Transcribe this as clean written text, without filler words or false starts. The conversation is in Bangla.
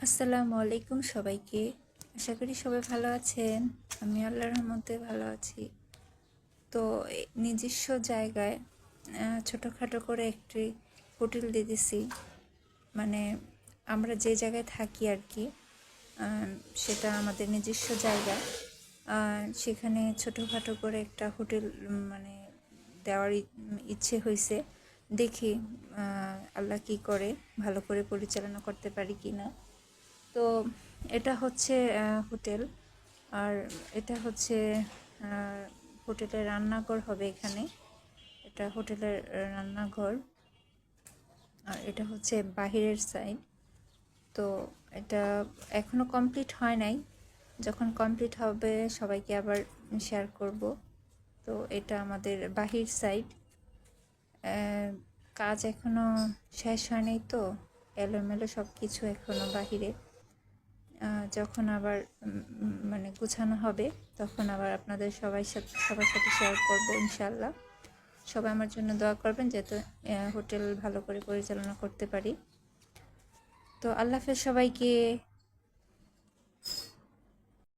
আসসালামু আলাইকুম সবাইকে। আশা করি সবাই ভালো আছেন। আমি আল্লাহর রহমতে ভালো আছি। তো নিজস্ব জায়গায় ছোটোখাটো করে একটি হোটেল দিয়ে দিছি। মানে আমরা যে জায়গায় থাকি আর কি, সেটা আমাদের নিজস্ব জায়গা। সেখানে ছোটোখাটো করে একটা হোটেল মানে দেওয়ার ইচ্ছে হয়েছে। দেখি আল্লাহ কী করে, ভালো করে পরিচালনা করতে পারি কি না। তো এটা হচ্ছে হোটেল, আর এটা হচ্ছে হোটেলের রান্নাঘর হবে এখানে। এটা হোটেলের রান্নাঘর, আর এটা হচ্ছে বাহিরের সাইড। তো এটা এখনও কমপ্লিট হয় নাই, যখন কমপ্লিট হবে সবাইকে আবার শেয়ার করব। তো এটা আমাদের বাহির সাইড, কাজ এখনও শেষ হয় নাই, তো এলোমেলো সব কিছু এখনও বাহিরে। যখন আবার মানে গুছানো হবে তখন আবার আপনাদের সবার সাথে শেয়ার করব ইনশাল্লাহ। সবাই আমার জন্য দোয়া করবেন যাতে হোটেল ভালো করে পরিচালনা করতে পারি। তো আল্লাহ হাফেজ সবাইকে।